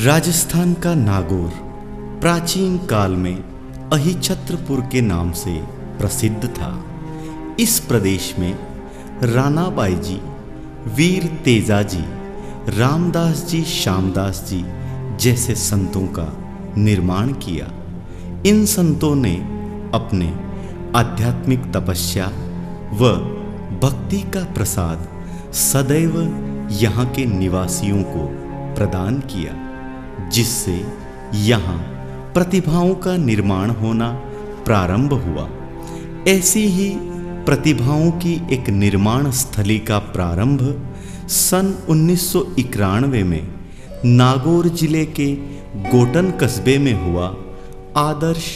राजस्थान का नागौर प्राचीन काल में अहिछत्रपुर के नाम से प्रसिद्ध था। इस प्रदेश में राणा बाईजी, वीर तेजाजी, रामदास जी, श्यामदास जी जैसे संतों का निर्माण किया। इन संतों ने अपने आध्यात्मिक तपस्या व भक्ति का प्रसाद सदैव यहाँ के निवासियों को प्रदान किया, जिससे यहाँ प्रतिभाओं का निर्माण होना प्रारंभ हुआ। ऐसी ही प्रतिभाओं की एक निर्माण स्थली का प्रारंभ सन 1991 में नागौर जिले के गोटन कस्बे में हुआ, आदर्श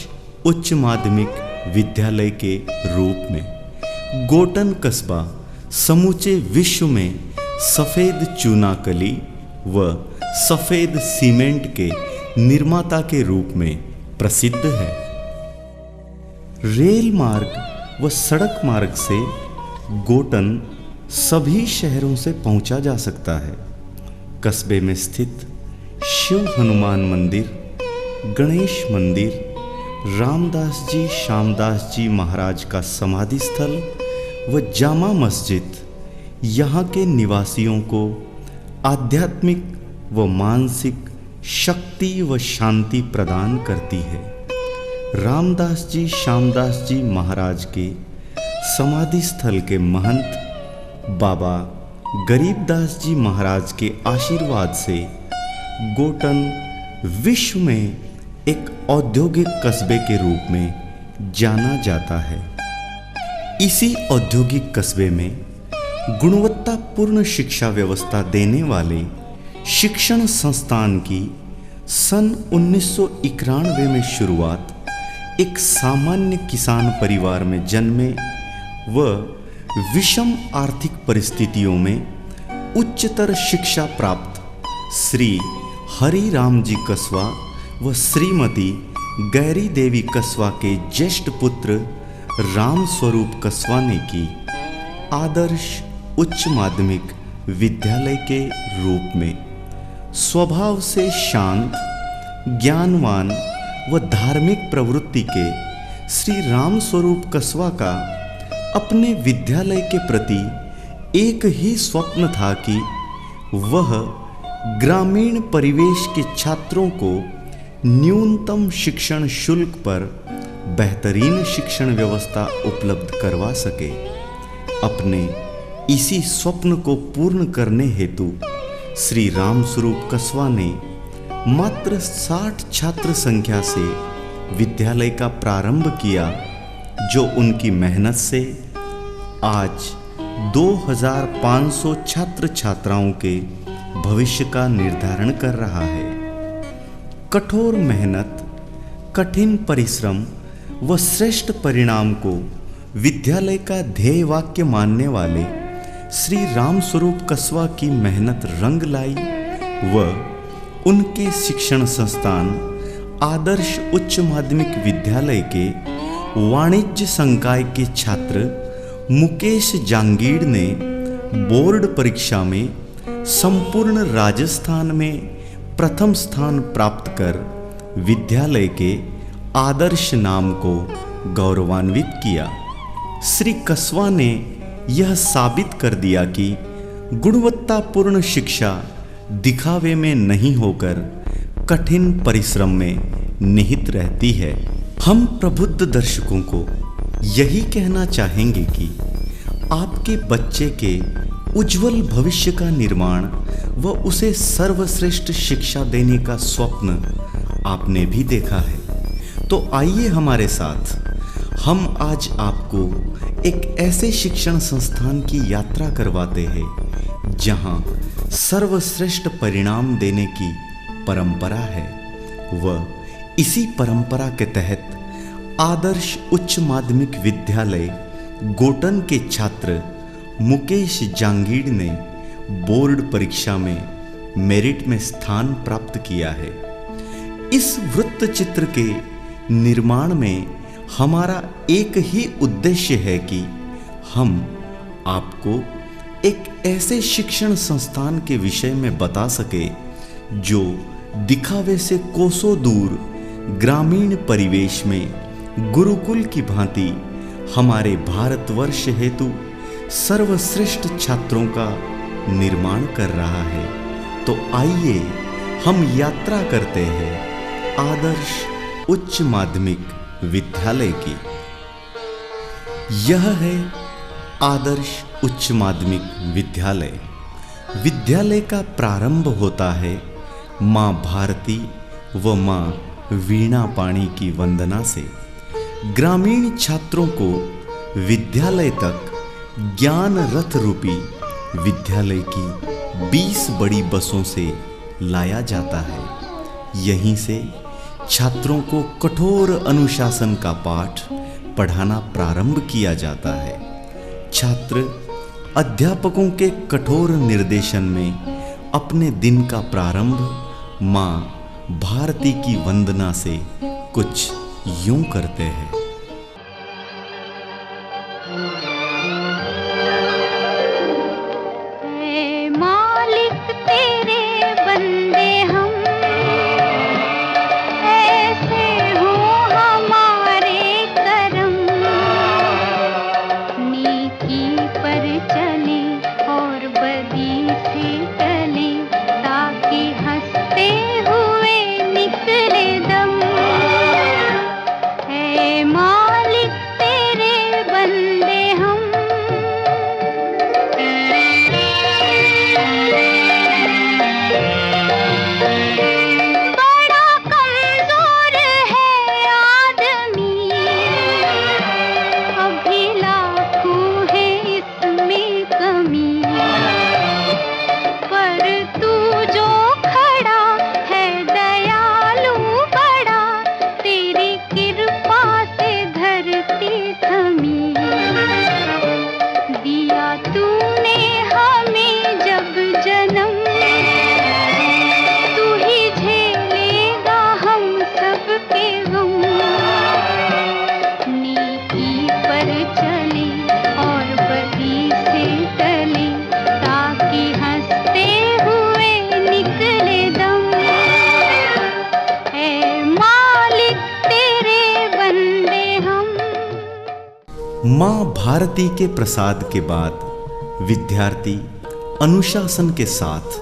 उच्च माध्यमिक विद्यालय के रूप में। गोटन कस्बा समूचे विश्व में सफ़ेद चूनाकली व सफ़ेद सीमेंट के निर्माता के रूप में प्रसिद्ध है। रेल मार्ग व सड़क मार्ग से गोटन सभी शहरों से पहुंचा जा सकता है। कस्बे में स्थित शिव हनुमान मंदिर, गणेश मंदिर, रामदास जी, श्यामदास जी महाराज का समाधि स्थल व जामा मस्जिद यहाँ के निवासियों को आध्यात्मिक व मानसिक शक्ति व शांति प्रदान करती है। रामदास जी, श्यामदास जी महाराज के समाधि स्थल के महंत बाबा गरीबदास जी महाराज के आशीर्वाद से गोटन विश्व में एक औद्योगिक कस्बे के रूप में जाना जाता है। इसी औद्योगिक कस्बे में गुणवत्तापूर्ण शिक्षा व्यवस्था देने वाले शिक्षण संस्थान की सन 1991 में शुरुआत एक सामान्य किसान परिवार में जन्मे व विषम आर्थिक परिस्थितियों में उच्चतर शिक्षा प्राप्त श्री हरि राम जी कस्वा व श्रीमती गैरी देवी कस्वा के ज्येष्ठ पुत्र राम स्वरूप कस्वा ने की। आदर्श उच्च माध्यमिक विद्यालय के रूप में स्वभाव से शांत, ज्ञानवान व धार्मिक प्रवृत्ति के श्री राम स्वरूप कस्वा का अपने विद्यालय के प्रति एक ही स्वप्न था कि वह ग्रामीण परिवेश के छात्रों को न्यूनतम शिक्षण शुल्क पर बेहतरीन शिक्षण व्यवस्था उपलब्ध करवा सके। अपने इसी स्वप्न को पूर्ण करने हेतु श्री राम स्वरूप कस्वा ने मात्र 60 छात्र संख्या से विद्यालय का प्रारंभ किया, जो उनकी मेहनत से आज 2500 छात्र छात्राओं के भविष्य का निर्धारण कर रहा है। कठोर मेहनत, कठिन परिश्रम व श्रेष्ठ परिणाम को विद्यालय का ध्येय वाक्य मानने वाले श्री राम स्वरूप कस्वा की मेहनत रंग लाई व उनके शिक्षण संस्थान आदर्श उच्च माध्यमिक विद्यालय के वाणिज्य संकाय के छात्र मुकेश जांगीड़ ने बोर्ड परीक्षा में संपूर्ण राजस्थान में प्रथम स्थान प्राप्त कर विद्यालय के आदर्श नाम को गौरवान्वित किया। श्री कस्वा ने यह साबित कर दिया कि गुणवत्तापूर्ण शिक्षा दिखावे में नहीं होकर कठिन परिश्रम में निहित रहती है। हम प्रबुद्ध दर्शकों को यही कहना चाहेंगे कि आपके बच्चे के उज्जवल भविष्य का निर्माण व उसे सर्वश्रेष्ठ शिक्षा देने का स्वप्न आपने भी देखा है, तो आइए हमारे साथ हम आज आपको एक ऐसे शिक्षण संस्थान की यात्रा करवाते हैं जहां सर्वश्रेष्ठ परिणाम देने की परंपरा है व इसी परंपरा के तहत आदर्श उच्च माध्यमिक विद्यालय गोटन के छात्र मुकेश जांगीड़ ने बोर्ड परीक्षा में मेरिट में स्थान प्राप्त किया है। इस वृत्त चित्र के निर्माण में हमारा एक ही उद्देश्य है कि हम आपको एक ऐसे शिक्षण संस्थान के विषय में बता सके जो दिखावे से कोसों दूर ग्रामीण परिवेश में गुरुकुल की भांति हमारे भारतवर्ष हेतु सर्वश्रेष्ठ छात्रों का निर्माण कर रहा है। तो आइए हम यात्रा करते हैं आदर्श उच्च माध्यमिक विद्यालय की। यह है आदर्श उच्च माध्यमिक विद्यालय। विद्यालय का प्रारंभ होता है माँ भारती व माँ वीणा पाणी की वंदना से। ग्रामीण छात्रों को विद्यालय तक ज्ञान रथ रूपी विद्यालय की 20 बड़ी बसों से लाया जाता है। यहीं से छात्रों को कठोर अनुशासन का पाठ पढ़ाना प्रारंभ किया जाता है। छात्र अध्यापकों के कठोर निर्देशन में अपने दिन का प्रारंभ माँ भारती की वंदना से कुछ यूं करते हैं। मालिक तेरे बंदे हम, ऐसे हो हमारे करम, नेकी पर चले और बदी से टले, ताकि हंसते हुए निकले दम। है मालिक तेरे बंदे हम। बड़ा कमजोर है आदमी, अभी लाखों है इसमें कमी, पर तू जो खड़ा है दयालु बड़ा, तेरी कृपा से धरती थमी। दिया तूने हमें जब जन्म, तू ही झेलेगा हम सबके गम। नेकी पर चले और बदी से टले, ताकि हंसते हुए निकले दम। है मालिक तेरे बंदे हम। माँ भारती के प्रसाद के बाद विद्यार्थी अनुशासन के साथ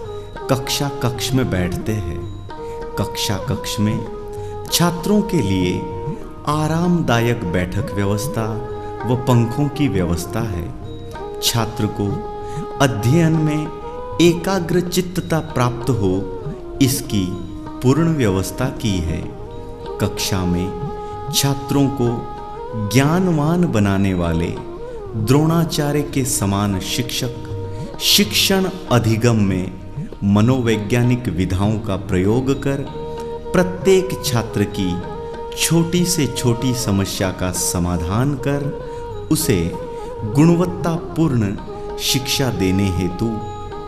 कक्षा कक्ष में बैठते हैं। कक्षा कक्ष में छात्रों के लिए आरामदायक बैठक व्यवस्था व पंखों की व्यवस्था है। छात्र को अध्ययन में एकाग्र चित्तता प्राप्त हो, इसकी पूर्ण व्यवस्था की है। कक्षा में छात्रों को ज्ञानवान बनाने वाले द्रोणाचार्य के समान शिक्षक शिक्षण अधिगम में मनोवैज्ञानिक विधाओं का प्रयोग कर प्रत्येक छात्र की छोटी से छोटी समस्या का समाधान कर उसे गुणवत्तापूर्ण शिक्षा देने हेतु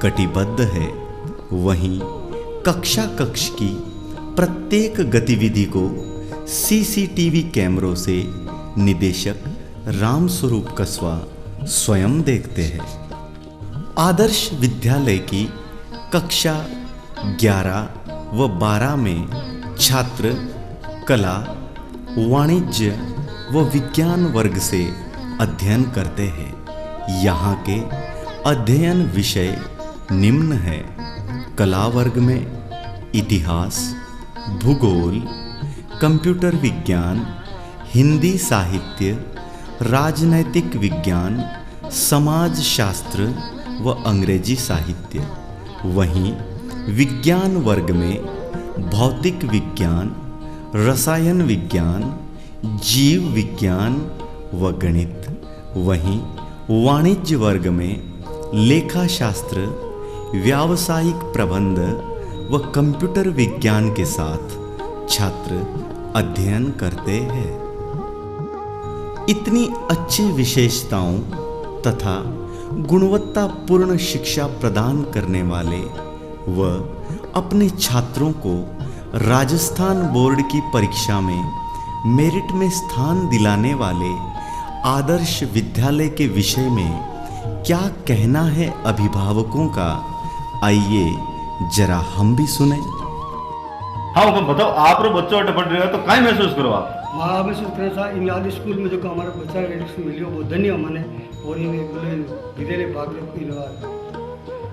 कटिबद्ध है। वहीं कक्षा कक्ष की प्रत्येक गतिविधि को सीसीटीवी कैमरों से निदेशक रामस्वरूप कसवा स्वयं देखते हैं। आदर्श विद्यालय की कक्षा 11 व 12 में छात्र कला, वाणिज्य व विज्ञान वर्ग से अध्ययन करते हैं। यहाँ के अध्ययन विषय निम्न है। कला वर्ग में इतिहास, भूगोल, कंप्यूटर विज्ञान, हिंदी साहित्य, राजनैतिक विज्ञान, समाज शास्त्र व अंग्रेजी साहित्य। वहीं विज्ञान वर्ग में भौतिक विज्ञान, रसायन विज्ञान, जीव विज्ञान व गणित। वहीं वाणिज्य वर्ग में लेखा शास्त्र, व्यावसायिक प्रबंध व कंप्यूटर विज्ञान के साथ छात्र अध्ययन करते हैं। इतनी अच्छी विशेषताओं तथा गुणवत्तापूर्ण शिक्षा प्रदान करने वाले व अपने छात्रों को राजस्थान बोर्ड की परीक्षा में मेरिट में स्थान दिलाने वाले आदर्श विद्यालय के विषय में क्या कहना है अभिभावकों का, आइए जरा हम भी सुनें। हाँ हुकम बताओ, आप रो बच्चों टपट रहे हो तो काई महसूस करो आप? माँ महसूस करे था इन आदि स्कूल में जो का हमारा बच्चा एडमिशन मिलियो बहुत धन्य मैंने और इन विद्यालय भाग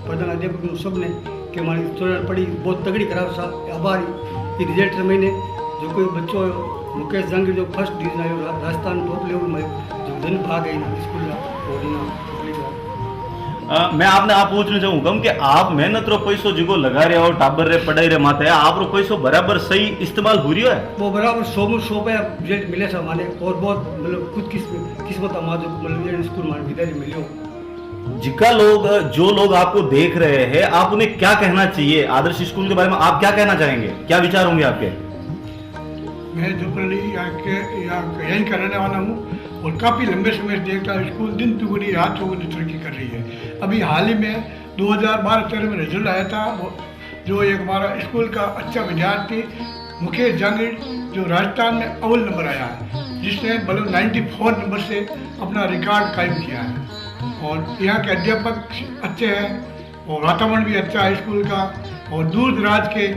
प्रधान अध्यापक सब ने कि हमारी स्टूडेंट पढ़ी बहुत तगड़ी खराब सा आभारी रिजल्ट महीने जो कोई बच्चों मुकेश जंगीर जो फर्स्ट डिवीजन आयो राजस्थान टॉप लेवल में जो धन भाग है स्कूल मैं आपने आप पूछना चाहूँगा कि आप मेहनत रो पैसो जिको लगा रहे हो टाबर रे पढ़ाई रे माथे आप रो पैसो बराबर सही इस्तेमाल हो रही है? वो बराबर 100 पे रिजल्ट मिले था माने और बहुत मतलब खुद किस्मत हमारे मतलब स्कूल हमारे विद्यालय मिलियो। जिका लोग जो लोग आपको देख रहे हैं आप उन्हें क्या कहना चाहिए आदर्श स्कूल के बारे में, आप क्या कहना चाहेंगे, क्या विचार होंगे आपके? मैं जोपरली यहीं का रहने वाला हूँ और काफ़ी लंबे समय से देखता हूँ स्कूल दिन दुगुनी रात चौगुनी तरक्की कर रही है। अभी हाल ही में 2012-13 में रिजल्ट आया था जो एक हमारा स्कूल का अच्छा विद्यार्थी मुकेश जंगीर जो राजस्थान में अव्वल नंबर आया है, जिसने बल्कि 94 नंबर से अपना रिकॉर्ड कायम किया है। और यहाँ के अध्यापक अच्छे हैं और वातावरण भी अच्छा है स्कूल का। और दूर दराज के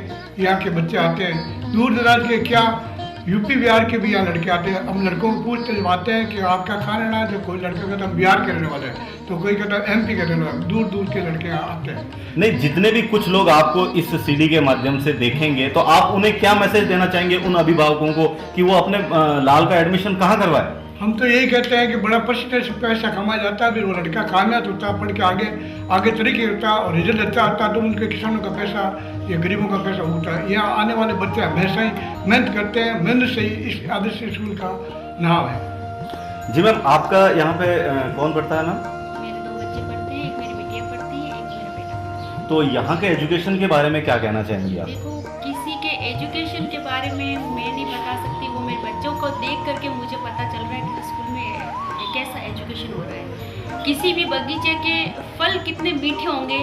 यहाँ के बच्चे आते हैं, दूर दराज के क्या यूपी बिहार के भी यहाँ लड़के आते हैं। हम लड़कों को पूछते जब आते हैं कि आपका कहाँ रहना है, तो कोई लड़का कहता हम बिहार के रहने वाले हैं, तो कोई कहता है MP के रहने वाले, दूर दूर के लड़के यहाँ आते हैं। नहीं, जितने भी कुछ लोग आपको इस CD के माध्यम से देखेंगे तो आप उन्हें क्या मैसेज देना चाहेंगे उन अभिभावकों को कि वो अपने लाल का एडमिशन कहाँ करवाए? हम तो यही कहते हैं कि बड़ा परसेंटेज से पैसा कमाया जाता है, फिर वो लड़का कामयाब होता है, पढ़ के आगे तरीके होता है और रिजल्ट अच्छा आता है तो उनके किसानों का पैसा या गरीबों का पैसा होता है। यहाँ आने वाले बच्चे हमेशा ही मेहनत करते हैं, मेहनत से ही इस आदर्श स्कूल का नाम है। जी मैम, आपका यहाँ पे कौन पढ़ता है मैम? मेरे 2 बच्चे पढ़ते हैं, एक मेरी बिटिया पढ़ती है, एक मेरा बेटा। तो यहाँ के एजुकेशन के बारे में क्या कहना चाहेंगी आप? देखो, किसी के एजुकेशन के बारे में मैं नहीं बता सकती, वो मेरे बच्चों को देख करके मुझे पता चल रहा है कि स्कूल में कैसा एजुकेशन हो रहा है। किसी भी बगीचे के फल कितने मीठे होंगे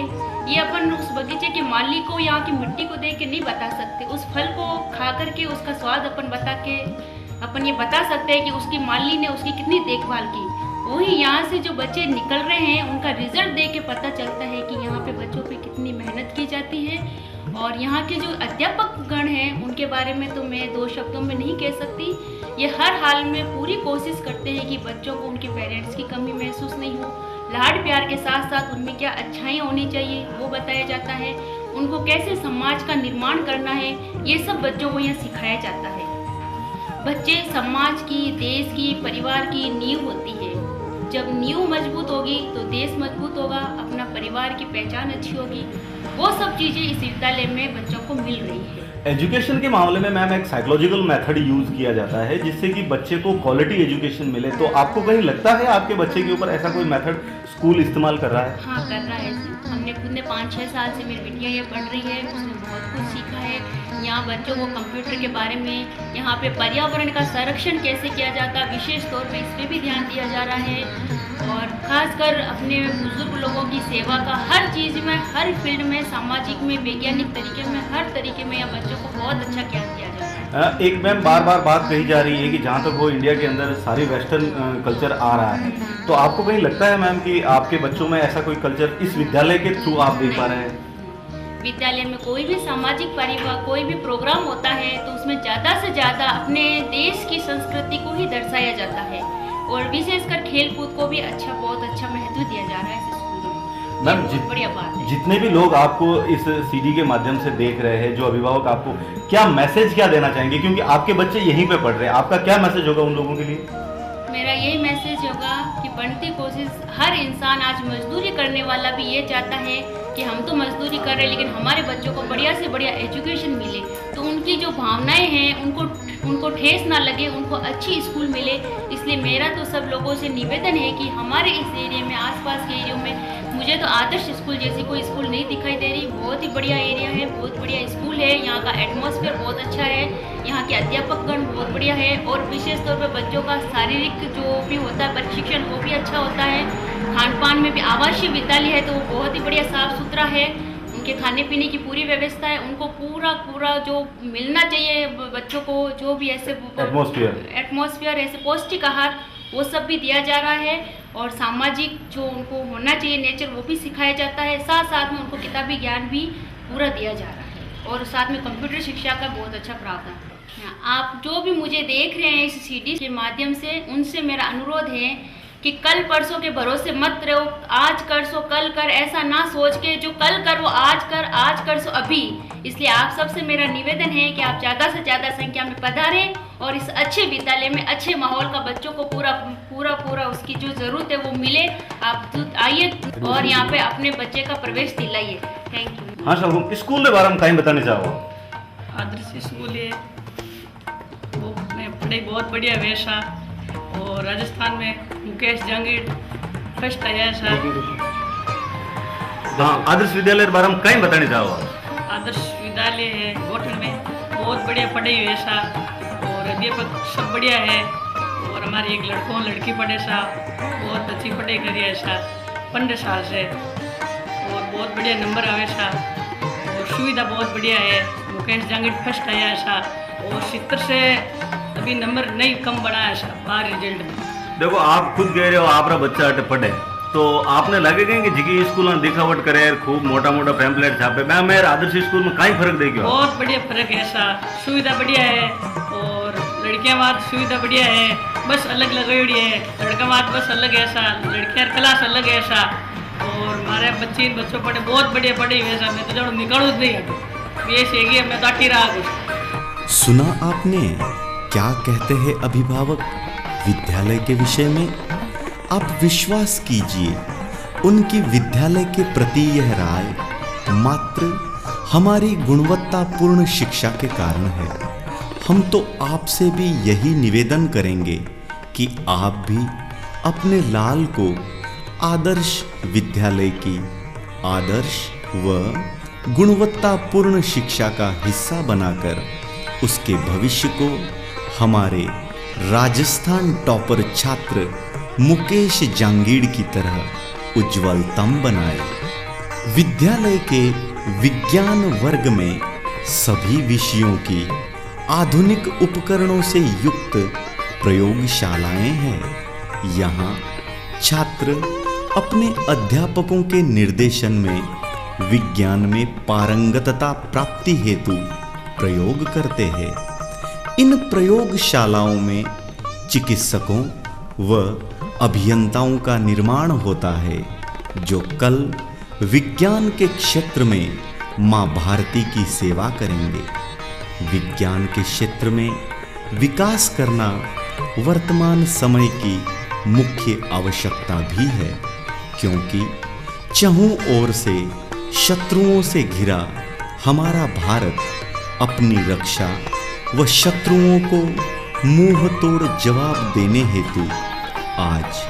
ये अपन उस बगीचे के माली को यहाँ की मिट्टी को देख के नहीं बता सकते। उस फल को खा करके उसका स्वाद अपन ये बता सकते हैं कि उसकी माली ने उसकी कितनी देखभाल की। वही यहाँ से जो बच्चे निकल रहे हैं उनका रिजल्ट देख के पता चलता है कि यहाँ पे बच्चों पे कितनी मेहनत की जाती है। और यहाँ के जो अध्यापक गण हैं उनके बारे में तो मैं 2 शब्दों में नहीं कह सकती। ये हर हाल में पूरी कोशिश करते हैं कि बच्चों को उनके पेरेंट्स की कमी महसूस नहीं हो। लाड प्यार के साथ साथ उनमें क्या अच्छाइयाँ होनी चाहिए वो बताया जाता है। उनको कैसे समाज का निर्माण करना है ये सब बच्चों को यहाँ सिखाया जाता है। बच्चे समाज की, देश की, परिवार की नींव होती है। जब नींव मजबूत होगी तो देश मजबूत होगा, अपना परिवार की पहचान अच्छी होगी। वो सब चीज़ें इस विद्यालय में बच्चों को मिल रही है। एजुकेशन के मामले में मैम एक साइकोलॉजिकल मेथड यूज किया जाता है जिससे कि बच्चे को क्वालिटी एजुकेशन मिले। तो आपको कहीं लगता है आपके बच्चे के ऊपर ऐसा कोई मेथड स्कूल इस्तेमाल कर रहा है? हाँ, कर रहा है। हमने खुद ने 5-6 साल से मेरी बिटिया ये पढ़ रही है, उसने बहुत कुछ सीखा है। यहाँ बच्चों को कंप्यूटर के बारे में, यहाँ पे पर्यावरण का संरक्षण कैसे किया जाता है विशेष तौर पे इस पर भी ध्यान दिया जा रहा है। और खासकर अपने बुजुर्ग लोगों की सेवा का हर चीज़ में, हर फील्ड में, सामाजिक में, वैज्ञानिक तरीके में, हर तरीके में यहाँ बच्चों को बहुत अच्छा ज्ञान दिया जाता है। एक मैम बार बार बात कही जा रही है कि जहाँ तक वो इंडिया के अंदर सारी वेस्टर्न कल्चर आ रहा है, तो आपको कहीं लगता है मैम कि आपके बच्चों में ऐसा कोई कल्चर इस विद्यालय के थ्रू आप देख पा रहे हैं? विद्यालय में कोई भी सामाजिक परिवार कोई भी प्रोग्राम होता है तो उसमें ज़्यादा से ज़्यादा अपने देश की संस्कृति को ही दर्शाया जाता है और विशेषकर खेल कूद को भी बहुत अच्छा महत्व दिया जा रहा है इस स्कूल में। मैम बढ़िया बात है। जितने भी लोग आपको इस CD के माध्यम से देख रहे हैं, जो अभिभावक आपको क्या मैसेज क्या देना चाहेंगे, क्योंकि आपके बच्चे यहीं पे पढ़ रहे हैं, आपका क्या मैसेज होगा उन लोगों के लिए? मेरा यही मैसेज होगा कि बढ़ती कोशिश, हर इंसान आज मजदूरी करने वाला भी ये चाहता है कि हम तो मजदूरी कर रहे हैं लेकिन हमारे बच्चों को बढ़िया से बढ़िया एजुकेशन मिले, तो उनकी जो भावनाएं हैं उनको ठेस ना लगे, उनको अच्छी स्कूल मिले। इसलिए मेरा तो सब लोगों से निवेदन है कि हमारे इस एरिया में, आसपास के एरिया में, मुझे तो आदर्श स्कूल जैसी कोई स्कूल नहीं दिखाई दे रही। बहुत ही बढ़िया एरिया है, बहुत बढ़िया स्कूल है, यहाँ का एटमॉस्फेयर बहुत अच्छा है, यहाँ के अध्यापकगण बहुत बढ़िया है और विशेष तौर पर बच्चों का शारीरिक जो भी होता है प्रशिक्षण वो भी अच्छा होता है। खान पान में भी आवासीय विद्यालय है तो वो बहुत ही बढ़िया साफ सुथरा है, उनके खाने पीने की पूरी व्यवस्था है, उनको पूरा जो मिलना चाहिए बच्चों को, जो भी ऐसे एटमॉस्फेयर ऐसे पौष्टिक आहार वो सब भी दिया जा रहा है और सामाजिक जो उनको होना चाहिए नेचर वो भी सिखाया जाता है। साथ साथ में उनको किताबी ज्ञान भी पूरा दिया जा रहा है। और साथ में कंप्यूटर शिक्षा का बहुत अच्छा प्रावधान। आप जो भी मुझे देख रहे हैं इस सीडी के माध्यम से, उनसे मेरा अनुरोध है कि कल परसों के भरोसे मत रहो। आज कर सो कल कर, ऐसा ना सोच के जो कल कर वो आज कर सो अभी। इसलिए आप सबसे मेरा निवेदन है कि आप ज़्यादा से ज़्यादा संख्या में पधारें और इस अच्छे विद्यालय में अच्छे माहौल का बच्चों को पूरा उसकी जो ज़रूरत है वो मिले। आप आइए और यहाँ पे अपने बच्चे का प्रवेश दिलाइए। Thank you. हाँ सर, स्कूल के बारे में कहीं बताने चाहो? आदर्श स्कूल है वो पढ़ाई बहुत बढ़िया वैसा, और राजस्थान में मुकेश जहांगीर फर्स्ट आया सर। हाँ, आदर्श विद्यालय के बारे में कहीं बताने चाहो? आदर्श विद्यालय है गोठन में, बहुत बढ़िया पढ़ाई वैसा, और अध्यापक सब बढ़िया है, और हमारी एक लड़की पढ़े सा, बहुत अच्छी पढ़ाई करी है सर 15 साल से, और बहुत बढ़िया नंबर आवे सा, और सुविधा बहुत बढ़िया है। मुकेश जहांगीर फर्स्ट आया है सा, और 70 से अभी नंबर नहीं कम बढ़ा है सर बाहर रिजल्ट में। देखो, आप खुद कह रहे हो आपका बच्चा अटे पढ़े, तो आपने लगेगा कि जी स्कूल में दिखावट करे, खूब मोटा पैम्पलेट छापे, मैं मेरे आदर्श स्कूल में कहीं फर्क देगी? बहुत बढ़िया फर्क है ऐसा, सुविधा बढ़िया है, और लड़कियां बात सुविधा बढ़िया है, बस अलग लगाई है। लड़का बात बस अलग है ऐसा, लड़कियां क्लास अलग है ऐसा, और हमारे बच्चों पढ़े बहुत बढ़िया पढ़े वैसा। मैं तो जब निकालू नहीं हटू ये सेगी, मैं तो रहा कुछ। सुना आपने क्या कहते हैं अभिभावक विद्यालय के विषय में? आप विश्वास कीजिए, उनकी विद्यालय के प्रति यह राय मात्र हमारी गुणवत्तापूर्ण शिक्षा के कारण है। हम तो आपसे भी यही निवेदन करेंगे कि आप भी अपने लाल को आदर्श विद्यालय की आदर्श व गुणवत्तापूर्ण शिक्षा का हिस्सा बनाकर उसके भविष्य को हमारे राजस्थान टॉपर छात्र मुकेश जहांगीर की तरह उज्ज्वलतम बनाए। विद्यालय के विज्ञान वर्ग में सभी विषयों की आधुनिक उपकरणों से युक्त प्रयोगशालाएं हैं। यहाँ छात्र अपने अध्यापकों के निर्देशन में विज्ञान में पारंगतता प्राप्ति हेतु प्रयोग करते हैं। इन प्रयोगशालाओं में चिकित्सकों व अभियंताओं का निर्माण होता है, जो कल विज्ञान के क्षेत्र में मां भारती की सेवा करेंगे। विज्ञान के क्षेत्र में विकास करना वर्तमान समय की मुख्य आवश्यकता भी है, क्योंकि चहुं ओर से शत्रुओं से घिरा हमारा भारत अपनी रक्षा व शत्रुओं को मुंह तोड़ जवाब देने हेतु आज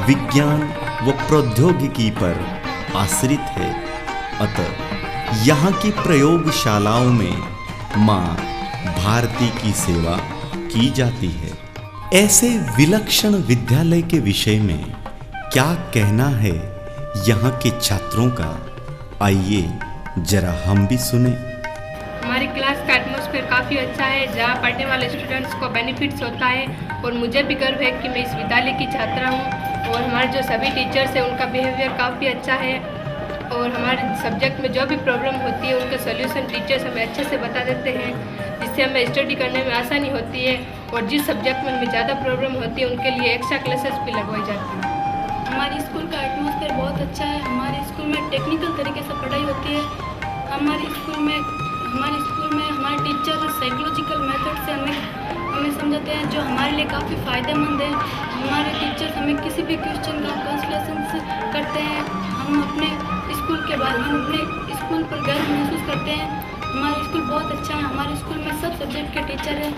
विज्ञान व प्रौद्योगिकी पर आश्रित है। अतः यहाँ की प्रयोगशालाओं में मां भारती की सेवा की जाती है। ऐसे विलक्षण विद्यालय के विषय में क्या कहना है यहाँ के छात्रों का? आइए जरा हम भी सुने। हमारी क्लास का एटमॉस्फेयर काफ़ी अच्छा है, जहाँ पढ़ने वाले स्टूडेंट्स को बेनिफिट्स होता है, और मुझे भी गर्व है कि मैं इस विद्यालय की छात्रा हूँ। और हमारे जो सभी टीचर्स हैं उनका बिहेवियर काफ़ी अच्छा है, और हमारे सब्जेक्ट में जो भी प्रॉब्लम होती है उनके सॉल्यूशन टीचर्स हमें अच्छे से बता देते हैं, जिससे हमें स्टडी करने में आसानी होती है। और जिस सब्जेक्ट में हमें ज़्यादा प्रॉब्लम होती है उनके लिए एक्स्ट्रा क्लासेस भी लगवाई जाती हैं। हमारे स्कूल का एटमॉस्फेयर बहुत अच्छा है। हमारे स्कूल में टेक्निकल तरीके से पढ़ाई होती है। हमारे स्कूल में हमारे टीचर साइकोलॉजिकल मेथड से हमें समझाते हैं, जो हमारे लिए काफ़ी फ़ायदेमंद है। हमारे टीचर्स हमें किसी भी क्वेश्चन का कंसल्टेशन करते हैं। हम अपने स्कूल पर गर्व महसूस करते हैं। हमारा स्कूल बहुत अच्छा है। हमारे स्कूल में सब सब्जेक्ट के टीचर हैं।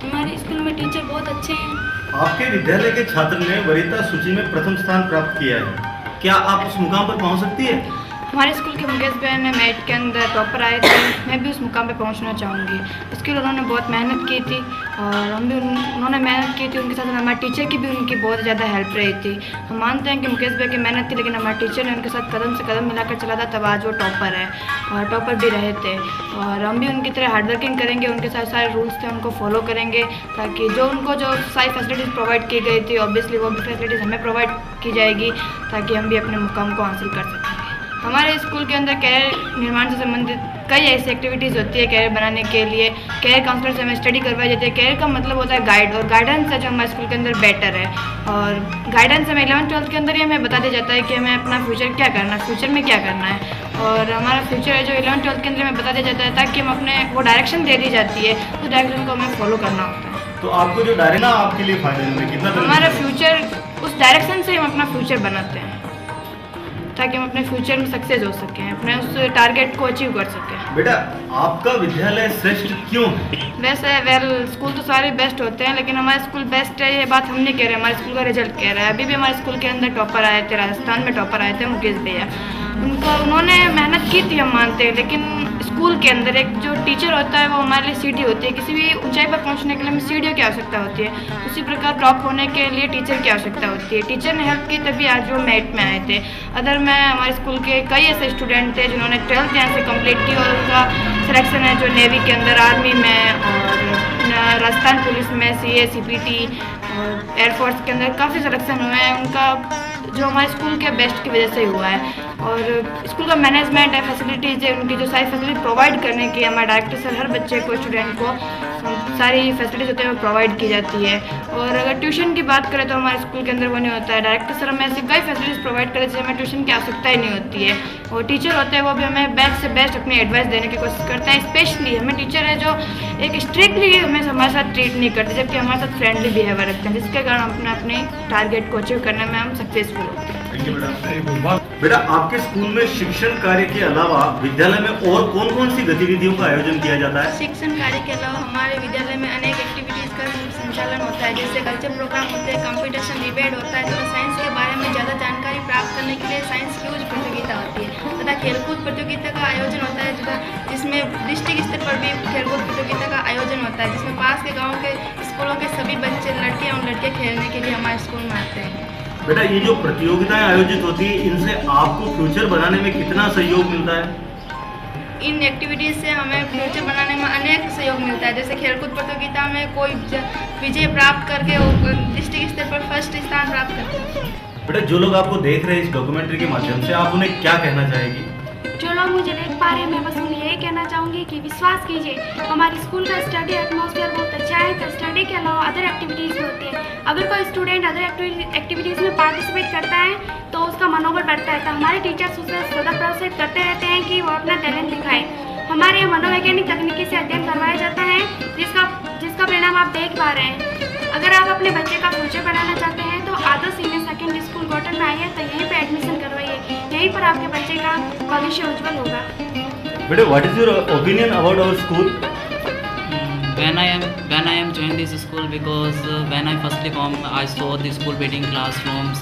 हमारे स्कूल में टीचर बहुत अच्छे हैं। आपके विद्यालय के छात्र ने वरीयता सूची में प्रथम स्थान प्राप्त किया है, क्या आप उस मुकाम पर पहुंच सकती है? हमारे स्कूल के मुकेश भाई ने मैथ के अंदर टॉपर आए थे, मैं भी उस मुकाम पे पहुंचना चाहूँगी। उसके लिए उन्होंने बहुत मेहनत की थी, और उन्होंने मेहनत की थी, उनके साथ हमारे टीचर की भी उनकी बहुत ज़्यादा हेल्प रही थी। हम मानते हैं कि मुकेश भाई की मेहनत थी, लेकिन हमारे टीचर ने उनके साथ कदम से कदम मिलाकर चला था, तब आज वो टॉपर है और टॉपर भी रहे थे। और हम भी उनकी तरह हार्डवर्किंग करेंगे, उनके साथ सारे रूल्स थे उनको फॉलो करेंगे, ताकि उनको जो सारी फैसिलिटीज़ प्रोवाइड की गई थी, ऑब्वियसली वो भी फैसिलिटीज़ हमें प्रोवाइड की जाएगी, ताकि हम भी अपने मुकाम को हासिल कर सकेंगे। हमारे स्कूल के अंदर कैरियर निर्माण से संबंधित कई ऐसी एक्टिविटीज़ होती है कैरियर बनाने के लिए। कैरियर काउंसलर से हमें स्टडी करवाई जाती है। कैरियर का मतलब होता है गाइड, और गाइडेंस है जो हमारे स्कूल के अंदर बेटर है। और गाइडेंस हमें 11th-12th के अंदर ही हमें बता दिया जाता है कि हमें अपना फ्यूचर क्या करना है, फ्यूचर में क्या करना है। और हमारा फ्यूचर है जो 11th-12th के अंदर हमें बता दिया जाता है, ताकि हम अपने वो डायरेक्शन दे दी जाती है, उस डायरेक्शन को हमें फॉलो करना होता है। तो आपको जो डायरेक्शन आपके लिए फायदेमंद है, कितना हमारा फ्यूचर, उस डायरेक्शन से हम अपना फ्यूचर बनाते हैं, ताकि हम अपने फ्यूचर में सक्सेस हो सकें, अपने उस टारगेट को अचीव कर सकें। बेटा, आपका विद्यालय श्रेष्ठ क्यों है? वैसे स्कूल तो सारे बेस्ट होते हैं, लेकिन हमारा स्कूल बेस्ट है ये बात हम नहीं कह रहे, हमारे स्कूल का रिजल्ट कह रहा है। अभी भी हमारे स्कूल के अंदर टॉपर आए थे, राजस्थान में टॉपर आए थे मुकेश भैया। उन्होंने मेहनत की थी, हम मानते हैं, लेकिन स्कूल के अंदर एक जो टीचर होता है वो हमारे लिए सीढ़ी होती है। किसी भी ऊंचाई पर पहुंचने के लिए हमें सीढ़ियों की आवश्यकता होती है, उसी प्रकार टॉप होने के लिए टीचर की आवश्यकता होती है। टीचर ने हेल्प की तभी आज वो मेरिट में आए थे। अदर में हमारे स्कूल के कई ऐसे स्टूडेंट थे जिन्होंने 12th यहाँ से कंप्लीट की, और उनका सिलेक्शन है जो नेवी के अंदर, आर्मी में, और राजस्थान पुलिस में, CA CPT और एयरफोर्स के अंदर काफ़ी सिलेक्शन हुए हैं उनका, जो हमारे स्कूल के बेस्ट की वजह से हुआ है। और स्कूल का मैनेजमेंट है, फैसिलिटीज़ है, उनकी जो सारी फैसिलिटी प्रोवाइड करने की हमारे डायरेक्टर सर हर बच्चे को, स्टूडेंट को सारी फैसिलिटीज होती है वो प्रोवाइड की जाती है। और अगर ट्यूशन की बात करें तो हमारे स्कूल के अंदर वो नहीं होता है। डायरेक्टर सर हमें ऐसी कई फैसिलिटीज़ प्रोवाइड करते हैं, हमें ट्यूशन की आवश्यकता ही नहीं होती है। और टीचर होते हैं वो भी हमें बेस्ट से बेस्ट अपनी एडवाइस देने की कोशिश करते हैं। स्पेशली हमें टीचर है जो एक स्ट्रिक्टली हमें हमारे साथ ट्रीट नहीं करते, जबकि हमारे साथ फ्रेंडली बिहेवियर रखते हैं, जिसके कारण हम अपने टारगेट को अचीव करने में हम सक्सेसफुल होते हैं। बेटा, आपके स्कूल में शिक्षण कार्य के अलावा विद्यालय में और कौन कौन सी गतिविधियों का आयोजन किया जाता है? शिक्षण कार्य के अलावा हमारे विद्यालय में अनेक एक्टिविटीज़ का संचालन होता है, जैसे कल्चर प्रोग्राम होते हैं, कंपटीशन डिबेट होता है, तथा साइंस के बारे में ज़्यादा जानकारी प्राप्त करने के लिए साइंस क्यूज प्रतियोगिता होती है, तथा खेलकूद प्रतियोगिता का आयोजन होता है, तथा जिसमें डिस्ट्रिक्ट स्तर पर भी खेलकूद प्रतियोगिता का आयोजन होता है, जिसमें पास के गाँव के स्कूलों के सभी बच्चे, लड़के और लड़के खेलने के लिए हमारे स्कूल में आते हैं। बेटा, ये जो प्रतियोगिताएं आयोजित होती है, इनसे आपको फ्यूचर बनाने में कितना सहयोग मिलता है? इन एक्टिविटीज़ से हमें फ्यूचर बनाने में अनेक सहयोग मिलता है, जैसे खेलकूद प्रतियोगिता में कोई विजय प्राप्त करके डिस्ट्रिक्ट स्तर पर फर्स्ट स्थान प्राप्त करता है। बेटा, जो लोग आपको देख रहे हैं इस डॉक्यूमेंट्री के माध्यम से, आप उन्हें क्या कहना चाहेगी? जो लोग मुझे देख पा रहे हैं, मैं बस उन्हें यही कहना चाहूँगी कि विश्वास कीजिए, हमारे स्कूल का स्टडी एटमॉस्फेयर बहुत अच्छा है। तो स्टडी के अलावा अदर एक्टिविटीज़ भी होती है। अगर कोई स्टूडेंट अदर एक्टिविटीज़ में पार्टिसिपेट करता है तो उसका मनोबल बढ़ता है। तो हमारे टीचर्स उसे सदा प्रोत्साहित करते रहते हैं कि वो अपना टैलेंट दिखाए। हमारे यहाँ मनोवैज्ञानिक तकनीकी से अध्ययन करवाया जाता है, जिसका परिणाम आप देख पा रहे हैं। अगर आप अपने बच्चे का फ्यूचर बनाना चाहते हैं तो आदर्श सीनियर सेकेंडरी स्कूल गोटन में आइए, तो यहीं पर एडमिशन करवाइए, यहीं पर आपके बच्चे का भविष्य उज्जवल होगा। बेटा, what is your opinion about our school? When I am joined this school, because when I firstly come, I saw the school building, classrooms,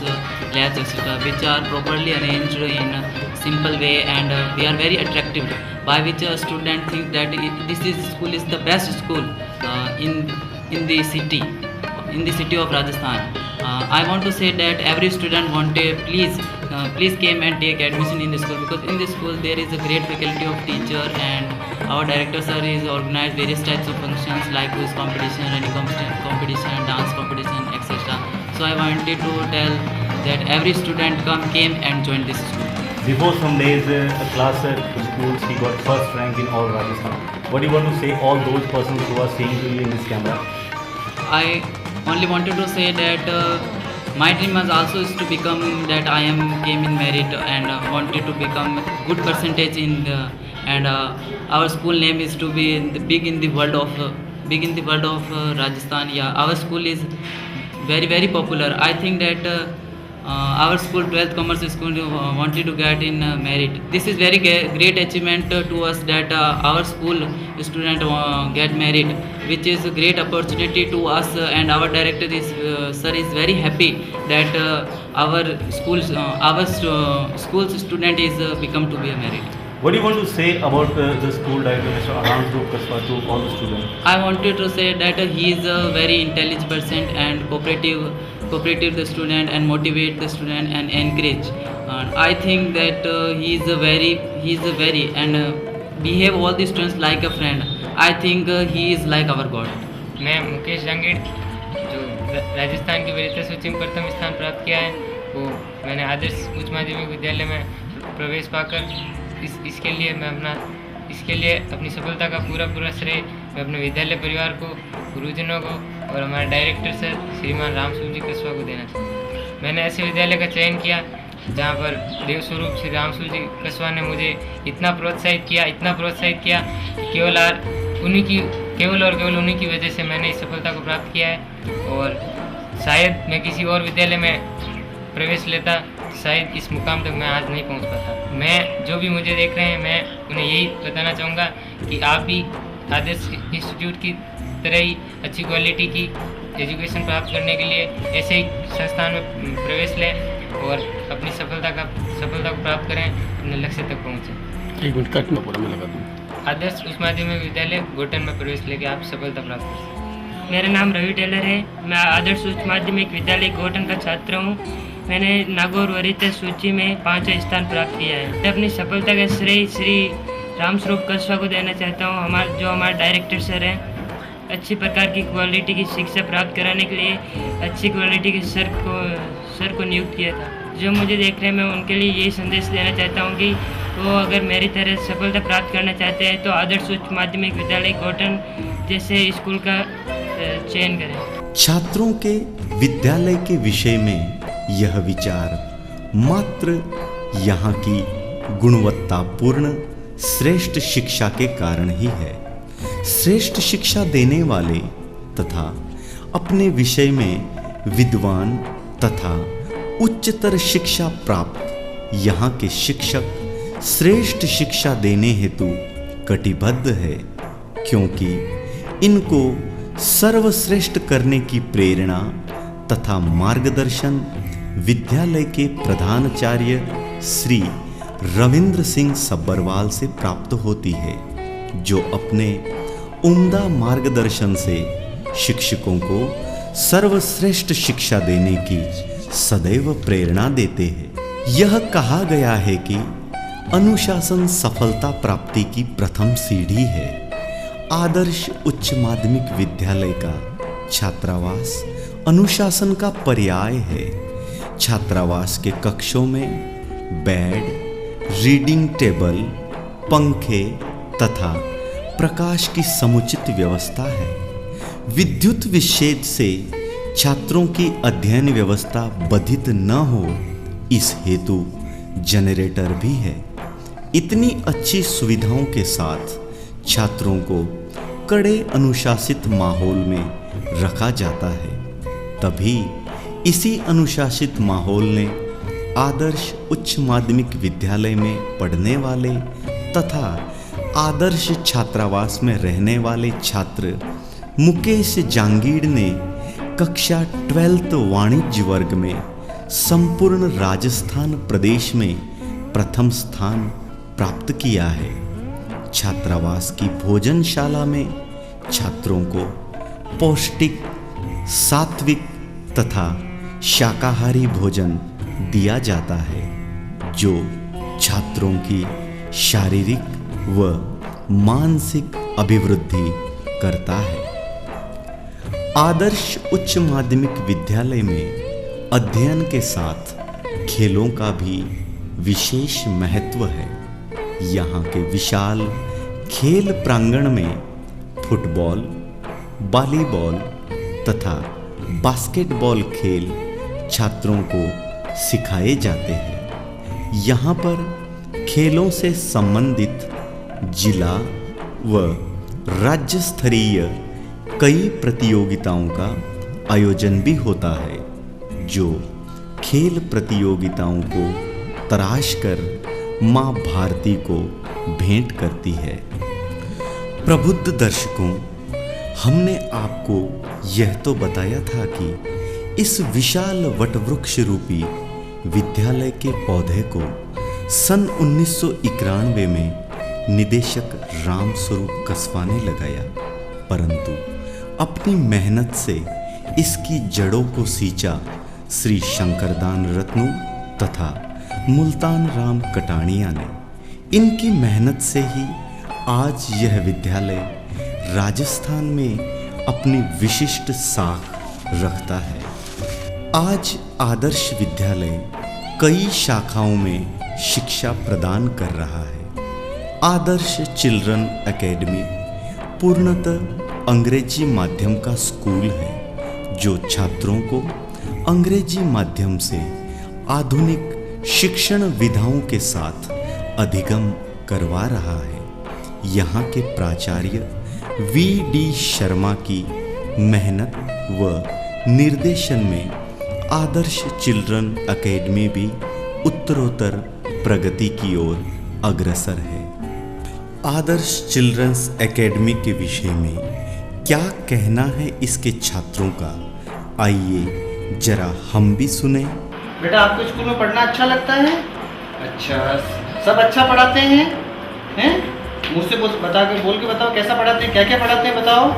labs, etc., which are properly arranged in a simple way, and they are very attractive, by which a student think that this school is the best school in the city of Rajasthan. I want to say that every student wanted please came and take admission in the school, because in the school there is a great faculty of teacher, and our director sir is organized various types of functions like quiz competition, running competition, dance competition, etc. So I wanted to tell that every student came and joined this school. Before some days, a class at schools, he got first rank in all Rajasthan. What do you want to say all those persons who are seeing you in this camera? I only wanted to say that my dream was also is to become that I came in merit and wanted to become good percentage in the, and our school name is to be big in the world of Rajasthan. Yeah, our school is very very popular. I think that our school 12th commerce school wanted to get in merit. This is very great achievement to us that our school student get merit, which is a great opportunity to us, and our director is sir is very happy that our school's student is become to be a merit. What do you want to say about the school director, Mr. Arhansdrup Kaswa, to all the students? I wanted to say that he is a very intelligent person and cooperative the student, and motivate the student and encourage. I think that he is a very and behave all the students like a friend. I think he is like our God. मैं मुकेश जांगीड़, जो राजस्थान की वरीयता सूची में प्रथम स्थान प्राप्त किया है, वो मैंने आदर्श उच्च माध्यमिक विद्यालय में प्रवेश पाकर इसके लिए अपनी सफलता का पूरा श्रेय मैं अपने विद्यालय परिवार को, गुरुजनों को और हमारे डायरेक्टर सर श्रीमान रामसूल जी कसवा को देना चाहता हूँ। मैंने ऐसे विद्यालय का चयन किया जहाँ पर देवस्वरूप श्री रामसूल जी कसवा ने मुझे इतना प्रोत्साहित किया कि केवल उन्हीं की वजह से मैंने इस सफलता को प्राप्त किया है। और शायद मैं किसी और विद्यालय में प्रवेश लेता, शायद इस मुकाम तक मैं आज नहीं पहुंच पाता। मैं जो भी मुझे देख रहे हैं, मैं उन्हें यही बताना चाहूँगा कि आप भी आदर्श इंस्टीट्यूट की तरह ही अच्छी क्वालिटी की एजुकेशन प्राप्त करने के लिए ऐसे ही संस्थान में प्रवेश लें और अपनी सफलता को प्राप्त करें, अपने लक्ष्य तक पहुँचें। एक मिनट कट में पूरा मैं लगा दूँ। आदर्श उच्च माध्यमिक विद्यालय गोटन में प्रवेश लेके आप सफलता प्राप्त कर सकते। मेरा नाम रवि टेलर है। मैं आदर्श उच्च माध्यमिक विद्यालय गोटन का छात्र हूँ। मैंने नागौर वरिष्ठ सूची में 5वां स्थान प्राप्त किया है। मैं अपनी सफलता का श्रेय श्री रामस्वरूप कसवा को देना चाहता हूँ, हमारे डायरेक्टर सर हैं। अच्छी प्रकार की क्वालिटी की शिक्षा प्राप्त कराने के लिए अच्छी क्वालिटी के सर को नियुक्त किया था। जो मुझे देख रहे हैं, मैं उनके लिए यही संदेश देना चाहता हूँ कि वो अगर मेरी तरह सफलता प्राप्त करना चाहते हैं तो आदर्श उच्च माध्यमिक विद्यालय गोटन जैसे स्कूल का चयन करें। छात्रों के विद्यालय के विषय में यह विचार मात्र यहाँ की गुणवत्तापूर्ण श्रेष्ठ शिक्षा के कारण ही है। श्रेष्ठ शिक्षा देने वाले तथा अपने विषय में विद्वान तथा उच्चतर शिक्षा प्राप्त यहाँ के शिक्षक श्रेष्ठ शिक्षा देने हेतु कटिबद्ध है, क्योंकि इनको सर्वश्रेष्ठ करने की प्रेरणा तथा मार्गदर्शन विद्यालय के प्रधानाचार्य श्री रविंद्र सिंह सब्बरवाल से प्राप्त होती है, जो अपने उम्दा मार्गदर्शन से शिक्षकों को सर्वश्रेष्ठ शिक्षा देने की सदैव प्रेरणा देते हैं। यह कहा गया है कि अनुशासन सफलता प्राप्ति की प्रथम सीढ़ी है। आदर्श उच्च माध्यमिक विद्यालय का छात्रावास अनुशासन का पर्याय है। छात्रावास के कक्षों में बेड, रीडिंग टेबल, पंखे तथा प्रकाश की समुचित व्यवस्था है। विद्युत विच्छेद से छात्रों की अध्ययन व्यवस्था बाधित न हो, इस हेतु जनरेटर भी है। इतनी अच्छी सुविधाओं के साथ छात्रों को कड़े अनुशासित माहौल में रखा जाता है। तभी इसी अनुशासित माहौल ने आदर्श उच्च माध्यमिक विद्यालय में पढ़ने वाले तथा आदर्श छात्रावास में रहने वाले छात्र मुकेश जांगीड़ ने कक्षा 12th वाणिज्य वर्ग में संपूर्ण राजस्थान प्रदेश में प्रथम स्थान प्राप्त किया है। छात्रावास की भोजनशाला में छात्रों को पौष्टिक, सात्विक तथा शाकाहारी भोजन दिया जाता है, जो छात्रों की शारीरिक व मानसिक अभिवृद्धि करता है। आदर्श उच्च माध्यमिक विद्यालय में अध्ययन के साथ खेलों का भी विशेष महत्व है। यहाँ के विशाल खेल प्रांगण में फुटबॉल, वॉलीबॉल तथा बास्केटबॉल खेल छात्रों को सिखाए जाते हैं। यहाँ पर खेलों से संबंधित जिला व राज्य स्तरीय कई प्रतियोगिताओं का आयोजन भी होता है, जो खेल प्रतियोगिताओं को तराश कर माँ भारती को भेंट करती है। प्रबुद्ध दर्शकों, हमने आपको यह तो बताया था कि इस विशाल वटवृक्ष रूपी विद्यालय के पौधे को सन 1991 में निदेशक रामस्वरूप कसवा ने लगाया, परंतु अपनी मेहनत से इसकी जड़ों को सींचा श्री शंकरदान रत्नू तथा मुल्तान राम कटाणिया ने। इनकी मेहनत से ही आज यह विद्यालय राजस्थान में अपनी विशिष्ट साख रखता है। आज आदर्श विद्यालय कई शाखाओं में शिक्षा प्रदान कर रहा है। आदर्श चिल्ड्रन एकेडमी पूर्णतः अंग्रेजी माध्यम का स्कूल है जो छात्रों को अंग्रेजी माध्यम से आधुनिक शिक्षण विधाओं के साथ अधिगम करवा रहा है। यहाँ के प्राचार्य वी.डी. शर्मा की मेहनत व निर्देशन में आदर्श चिल्ड्रन एकेडमी भी उत्तरोत्तर प्रगति की ओर अग्रसर है। आदर्श चिल्ड्रंस एकेडमी के विषय में क्या कहना है इसके छात्रों का, आइए जरा हम भी सुने। बेटा आपको स्कूल में पढ़ना अच्छा लगता है? अच्छा, सब अच्छा पढ़ाते हैं? हैं? मुझसे बोल के बताओ कैसा पढ़ाते हैं, क्या क्या पढ़ाते हैं बताओ।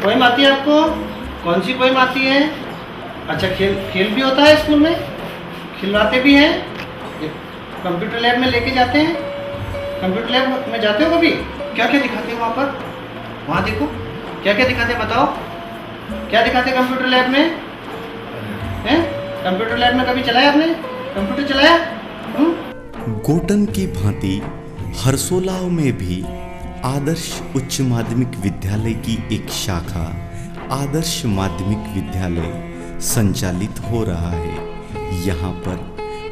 पोएम आती है आपको? कौन सी पोएम आती है? अच्छा, खेल भी होता है स्कूल में? खिलवाते भी हैं? कंप्यूटर लैब में लेके जाते हैं? कंप्यूटर लैब में जाते हो कभी? क्या क्या दिखाते हैं वहाँ पर? वहाँ देखो क्या क्या दिखाते हैं बताओ। क्या दिखाते हैं कंप्यूटर लैब में? हैं? कंप्यूटर लैब में कभी चलाया आपने? कंप्यूटर चलाया? गोटन की भांति हरसोलाव में भी आदर्श उच्च माध्यमिक विद्यालय की एक शाखा आदर्श माध्यमिक विद्यालय संचालित हो रहा है। यहाँ पर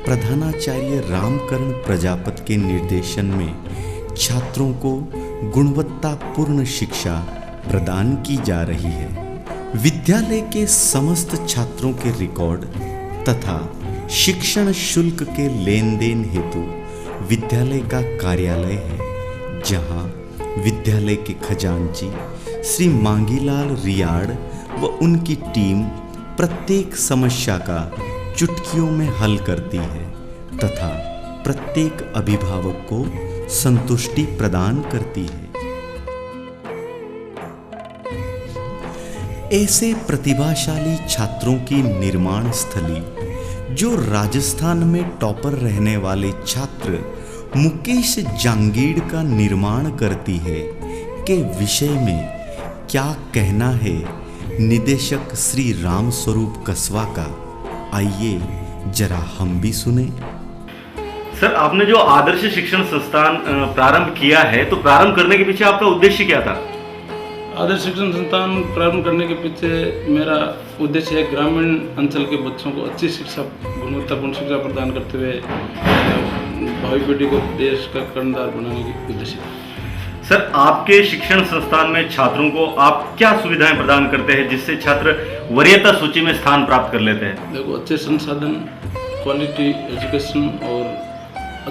प्रधानाचार्य रामकरण प्रजापति के निर्देशन में छात्रों को गुणवत्तापूर्ण शिक्षा प्रदान की जा रही है। विद्यालय के समस्त छात्रों के रिकॉर्ड तथा शिक्षण शुल्क के लेन देन हेतु विद्यालय का कार्यालय है, जहां विद्यालय के खजांची श्री मांगीलाल रियाड़ व उनकी टीम प्रत्येक समस्या का चुटकियों में हल करती है तथा प्रत्येक अभिभावक को संतुष्टि प्रदान करती है। ऐसे प्रतिभाशाली छात्रों की निर्माण स्थली जो राजस्थान में टॉपर रहने वाले छात्र मुकेश जांगीड़ का निर्माण करती है के विषय में क्या कहना है निदेशक श्री राम स्वरूप कसवा का, आइए जरा हम भी सुने। सर, आपने जो आदर्श शिक्षण संस्थान प्रारंभ किया है, तो प्रारंभ करने के पीछे आपका उद्देश्य क्या था? आदर्श शिक्षण संस्थान प्रारंभ करने के पीछे मेरा उद्देश्य है ग्रामीण अंचल के बच्चों को अच्छी शिक्षा, गुणवत्तापूर्ण शिक्षा प्रदान करते हुए भावी पीढ़ी को देश का कर्णधार बनाने की उद्देश्य है। सर, आपके शिक्षण संस्थान में छात्रों को आप क्या सुविधाएं प्रदान करते हैं जिससे छात्र वरीयता सूची में स्थान प्राप्त कर लेते हैं? देखो, अच्छे संसाधन, क्वालिटी एजुकेशन और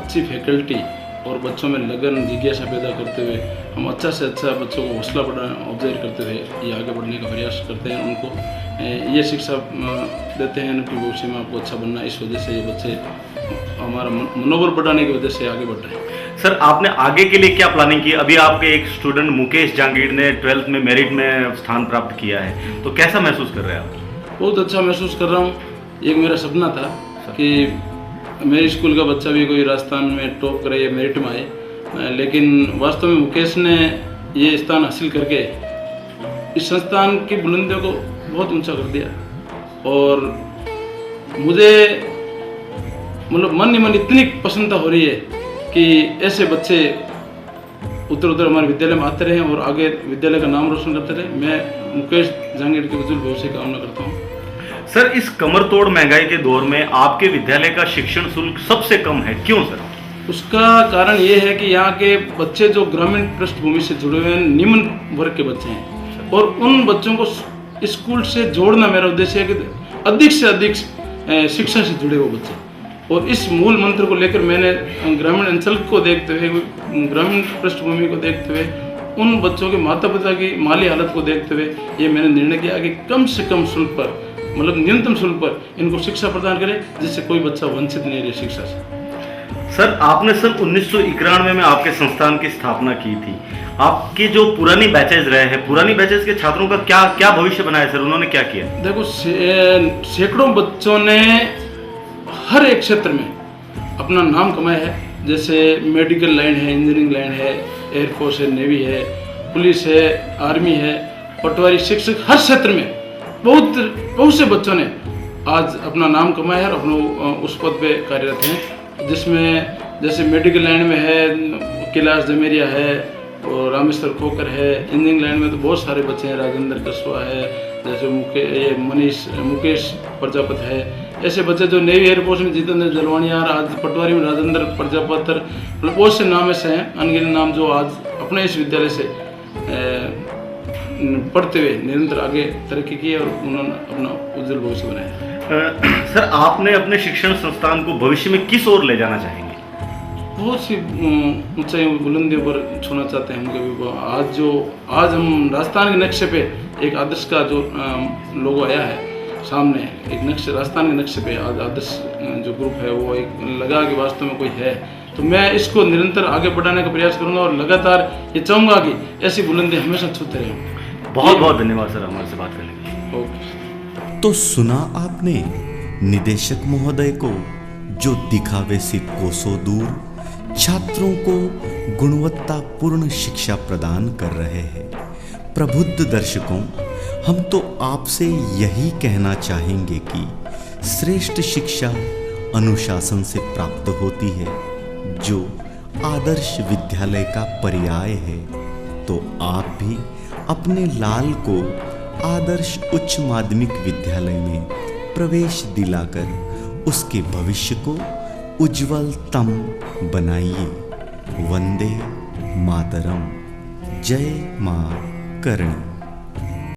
अच्छी फैकल्टी और बच्चों में लगन, जिज्ञासा पैदा करते हुए हम अच्छा से अच्छा बच्चों को हौसला ऑब्जर्व करते हुए ये आगे बढ़ने का प्रयास करते हैं। उनको ये शिक्षा देते हैं कि भविष्य में आपको अच्छा बनना, इस वजह से ये बच्चे हमारा मनोबल बढ़ाने की वजह से आगे बढ़ रहे हैं। सर, आपने आगे के लिए क्या प्लानिंग की? अभी आपके एक स्टूडेंट मुकेश जांगीड़ ने 12th में मेरिट में स्थान प्राप्त किया है, तो कैसा महसूस कर रहे हैं आप? बहुत अच्छा महसूस कर रहा हूँ। एक मेरा सपना था कि मेरे स्कूल का बच्चा भी कोई राजस्थान में टॉप करे या मेरिट में आए, लेकिन वास्तव में मुकेश ने ये स्थान हासिल करके इस संस्थान की बुलंदियों को बहुत ऊंचा कर दिया और मुझे मतलब मन ही मन इतनी प्रसन्नता हो रही है कि ऐसे बच्चे उत्तर हमारे विद्यालय में आते रहे और आगे विद्यालय का नाम रोशन करते रहे। मैं मुकेश जांगीड़ के उज्जवल भविष्य की कामना करता हूँ। सर, इस कमर तोड़ महंगाई के दौर में आपके विद्यालय का शिक्षण शुल्क सबसे कम है, क्यों सर? उसका कारण ये है कि यहाँ के बच्चे जो ग्रामीण पृष्ठभूमि से जुड़े हुए हैं, निम्न वर्ग के बच्चे हैं और उन बच्चों को स्कूल से जोड़ना मेरा उद्देश्य है कि अधिक से अधिक शिक्षा से जुड़े हुए बच्चे, और इस मूल मंत्र को लेकर मैंने ग्रामीण अंचल को देखते हुए, ग्रामीण पृष्ठभूमि को देखते हुए, उन बच्चों के माता पिता की माली हालत को देखते हुए ये मैंने निर्णय किया कि कम से कम शुल्क पर, मतलब न्यूनतम शुल्क पर इनको शिक्षा प्रदान करें जिससे कोई बच्चा वंचित नहीं रहे शिक्षा से। सर, आपने सन 1991 में आपके संस्थान की स्थापना की थी। आपके जो पुरानी बैचेज रहे हैं, पुरानी बैचेज के छात्रों का क्या भविष्य बनाया सर? उन्होंने क्या किया? देखो, सैकड़ों बच्चों ने हर एक क्षेत्र में अपना नाम कमाया है। जैसे मेडिकल लाइन है, इंजीनियरिंग लाइन है, एयरफोर्स है, नेवी है, पुलिस है, आर्मी है, पटवारी, शिक्षक, हर क्षेत्र में बहुत से बच्चों ने आज अपना नाम कमाया है और अपना उस पद पे कार्यरत हैं, जिसमें जैसे मेडिकल लाइन में है कैलाश जमेरिया है और रामेश्वर खोकर है। इंजीनियरिंग लाइन में तो बहुत सारे बच्चे हैं, राजेंद्र कसवा है, जैसे मुकेश प्रजापत है। ऐसे बच्चे जो नेवी एयरफोर्स में जितेंद्र जलवानियार, आज पटवारी में राजेंद्र प्रजापत, मतलब बहुत से नाम ऐसे हैं, अनगिनत नाम, जो आज अपने इस विद्यालय से पढ़ते हुए निरंतर आगे तरक्की की और उन्होंने अपना उज्जवल भविष्य बनाया। सर, आपने अपने शिक्षण संस्थान को भविष्य में किस ओर ले जाना चाहेंगे? बहुत सी ऊंचाई बुलंदियों पर छूना चाहते हैं हम कभी। आज हम राजस्थान के नक्शे पे एक आदर्श का जो लोगो आया है सामने, एक नक्शे, राजस्थान के नक्शे पे आज आदर्श जो ग्रुप है वो एक लगा कि वास्तव में कोई है, तो मैं इसको निरंतर आगे बढ़ाने का प्रयास करूंगा और लगातार ये चाहूँगा कि ऐसी बुलंदी हमेशा छूते रहें। बहुत बहुत धन्यवाद सर हमारे से बात करने के लिए। तो सुना आपने निदेशक महोदय को, जो दिखावे से कोसों दूर छात्रों को गुणवत्तापूर्ण शिक्षा प्रदान कर रहे हैं। प्रबुद्ध दर्शकों, हम तो आपसे यही कहना चाहेंगे कि श्रेष्ठ शिक्षा अनुशासन से प्राप्त होती है, जो आदर्श विद्यालय का पर्याय है। तो आप भी अपने लाल को आदर्श उच्च माध्यमिक विद्यालय में प्रवेश दिलाकर उसके भविष्य को उज्ज्वलतम बनाइए। वंदे मातरम। जय मां करणी।